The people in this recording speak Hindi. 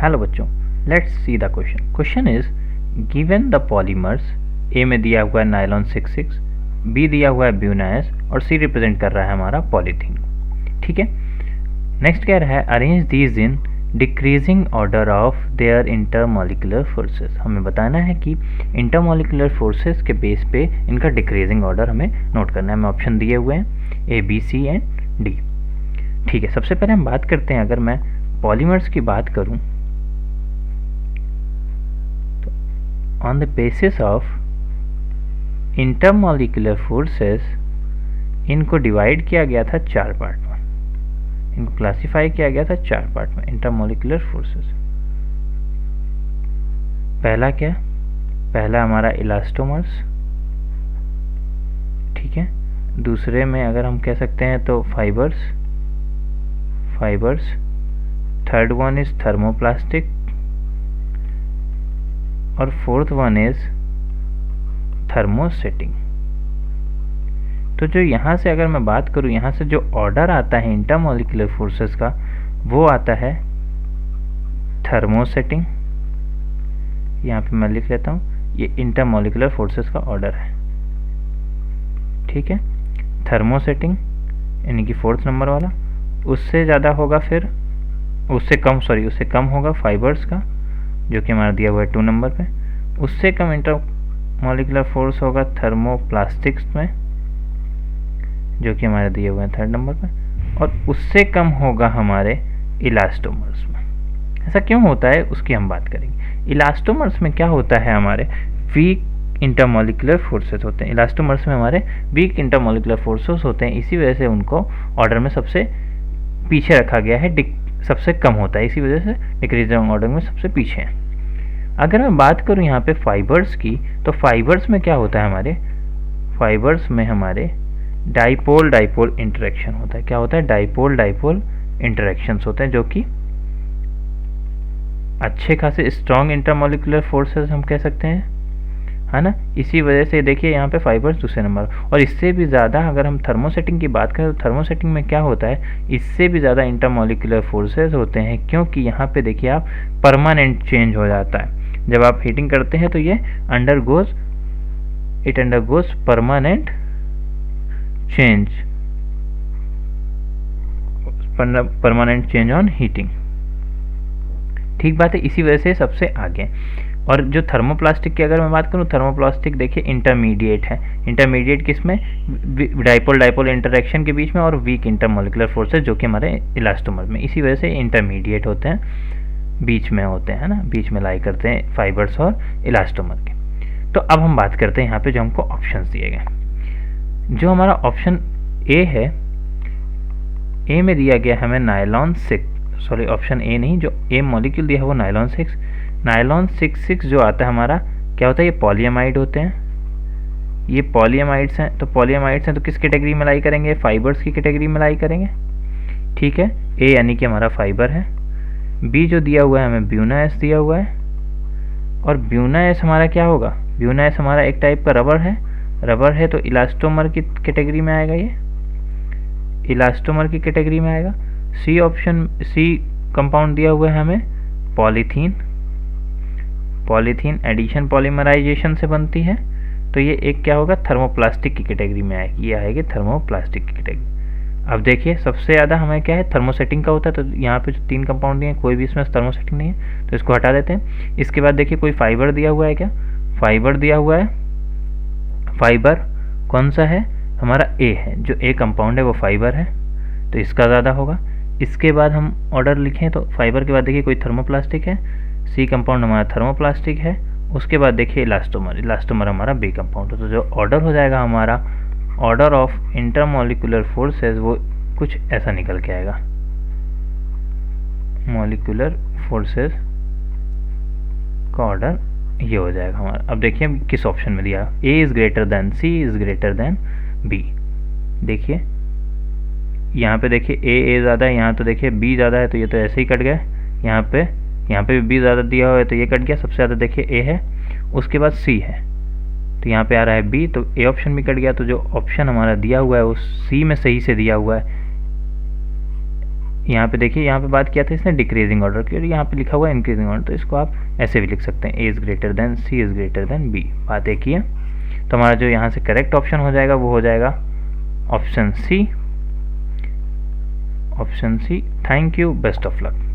हेलो बच्चों, let's see the question. Question is given the polymers. A में दिया हुआ है नायलॉन 66, बी दिया हुआ है ब्यूनास और सी रिप्रेजेंट कर रहा है हमारा पॉलीथीन। ठीक है, नेक्स्ट कह रहा है arrange these in decreasing order of their intermolecular forces. हमें बताना है कि इंटरमॉलिक्यूलर फोर्सेस के बेस पे इनका डिक्रीजिंग ऑर्डर हमें नोट करना है। हमें ऑप्शन दिए हुए हैं ए, बी, सी एंड डी। ठीक है, सबसे पहले हम बात करते हैं, अगर मैं पॉलीमर्स की बात करूं तो on the basis of intermolecular forces इनको डिवाइड किया गया था 4 पार्ट में, इनको क्लासिफाई किया गया था 4 पार्ट में इंटरमॉलिक्यूलर फोर्सेस। पहला क्या, पहला हमारा इलास्टोमर्स। ठीक है, दूसरे में अगर हम कह सकते हैं तो fibres. Third one is thermoplastic और फोर्थ वन इज थर्मोसेटिंग। तो जो यहाँ से अगर मैं बात करूँ, यहाँ से जो ऑर्डर आता है इंटरमॉलिक्यूलर फोर्सेस का वो आता है थर्मोसेटिंग। यहाँ पे मैं लिख लेता हूँ, ये इंटरमॉलिक्यूलर फोर्सेस का ऑर्डर है। ठीक है, थर्मोसेटिंग यानी कि 4th नंबर वाला, उससे ज़्यादा होगा फिर उससे कम होगा फाइबर्स का जो कि हमारा दिया हुआ है 2 नंबर पे। उससे कम इंटरमॉलिक्यूलर फोर्स होगा थर्मोप्लास्टिक्स में जो कि हमारे दिए हुए हैं 3rd नंबर पे, और उससे कम होगा हमारे इलास्टोमर्स में। ऐसा क्यों होता है उसकी हम बात करेंगे। इलास्टोमर्स में क्या होता है, हमारे वीक इंटरमॉलिक्यूलर फोर्सेस होते हैं। इलास्टोमर्स में हमारे वीक इंटरमॉलिक्यूलर फोर्सेस होते हैं, इसी वजह से उनको ऑर्डर में सबसे पीछे रखा गया है, सबसे कम होता है, इसी वजह से डिक्रीजिंग ऑर्डर में सबसे पीछे है। अगर मैं बात करूं यहाँ पे फाइबर्स की, तो फाइबर्स में क्या होता है, हमारे फाइबर्स में हमारे डाइपोल इंटरेक्शन होता है। क्या होता है, डाइपोल इंटरेक्शंस होते हैं जो कि अच्छे खासे स्ट्रॉन्ग इंटरमॉलिक्यूलर फोर्सेस हम कह सकते हैं, है ना। इसी वजह से देखिए यहाँ पे फाइबर्स दूसरे नंबर। और इससे भी ज़्यादा अगर हम थर्मोसेटिंग की बात करें तो थर्मोसेटिंग में क्या होता है, इससे भी ज़्यादा इंटरमॉलिक्यूलर फोर्सेस होते हैं, क्योंकि यहाँ पे देखिए आप परमानेंट चेंज हो जाता है। जब आप हीटिंग करते हैं तो ये undergoes permanent change on heating. ठीक बात है, इसी वजह से सबसे आगे। और जो थर्मोप्लास्टिक की अगर मैं बात करूँ, थर्मोप्लास्टिक देखिए इंटरमीडिएट है। इंटरमीडिएट किसमें, डाइपोल इंटरेक्शन के बीच में, और वीक इंटरमॉलिक्यूलर फोर्सेस जो कि हमारे इलास्टोमर में, इसी वजह से इंटरमीडिएट होते हैं, बीच में होते हैं ना, बीच में लाई करते हैं फाइबर्स और इलास्टोमर के। तो अब हम बात करते हैं यहाँ पे जो हमको ऑप्शंस दिए गए। जो हमारा ऑप्शन ए है, ए में दिया गया हमें नायलॉन 6, सॉरी ऑप्शन ए नहीं, जो ए मॉलिक्यूल दिया है वो नायलॉन 6। नायलॉन 66 जो आता है हमारा, क्या होता है, ये पॉलीएमाइड होते हैं, ये पॉलीएमाइड्स हैं। तो पॉलीएमाइड्स हैं तो किस कैटेगरी में लाई करेंगे, फाइबर्स की कैटेगरी में लाई करेंगे। ठीक है, ए यानी कि हमारा फाइबर है। बी जो दिया हुआ है हमें ब्यूनास दिया हुआ है, और ब्यूनास हमारा क्या होगा, ब्यूनास हमारा एक टाइप का रबर है तो इलास्टोमर की कैटेगरी में आएगा, ये इलास्टोमर की कैटेगरी में आएगा। सी ऑप्शन, सी कंपाउंड दिया हुआ है हमें पॉलीथीन एडिशन पॉलीमराइजेशन से बनती है, तो ये एक क्या होगा, थर्मोप्लास्टिक की कैटेगरी में आएगी, ये आएगी थर्मोप्लास्टिक की कैटेगरी। अब देखिए सबसे ज़्यादा हमें क्या है, थर्मोसेटिंग का होता है। तो यहाँ पे जो 3 कंपाउंड दिए हैं कोई भी इसमें थर्मोसेटिंग नहीं है, तो इसको हटा देते हैं। इसके बाद देखिए कोई फाइबर दिया हुआ है, क्या फाइबर दिया हुआ है, फाइबर कौन सा है, हमारा ए है, जो ए कंपाउंड है वो फाइबर है, तो इसका ज़्यादा होगा। इसके बाद हम ऑर्डर लिखें तो फाइबर के बाद देखिए कोई थर्मोप्लास्टिक है, सी कंपाउंड हमारा थर्मोप्लास्टिक है। उसके बाद देखिए इलास्टोमर हमारा बी कंपाउंड है। तो जो ऑर्डर हो जाएगा हमारा, ऑर्डर ऑफ इंटरमॉलिक्यूलर फोर्सेस, वो कुछ ऐसा निकल के आएगा, मॉलिक्यूलर फोर्सेस का ऑर्डर ये हो जाएगा हमारा। अब देखिए किस ऑप्शन में दिया, A is greater than C is greater than B. देखिए यहाँ पे देखिए ए ज़्यादा है, यहाँ तो देखिए बी ज़्यादा है, तो ये तो ऐसे ही कट गया। यहाँ पे भी बी ज़्यादा दिया हुआ है तो ये कट गया, सबसे ज़्यादा देखिए ए है, उसके बाद सी है, तो यहाँ पे आ रहा है बी, तो ए ऑप्शन भी कट गया। तो जो ऑप्शन हमारा दिया हुआ है वो सी में सही से दिया हुआ है, यहाँ पे देखिए, यहाँ पे बात किया था इसने डिक्रीजिंग ऑर्डर की, और यहाँ पे लिखा हुआ है इंक्रीजिंग ऑर्डर, तो इसको आप ऐसे भी लिख सकते हैं, A is greater than C is greater than B. बात एक ही है। तो हमारा जो यहाँ से करेक्ट ऑप्शन हो जाएगा वो हो जाएगा option C. Option C. Thank you, best of luck.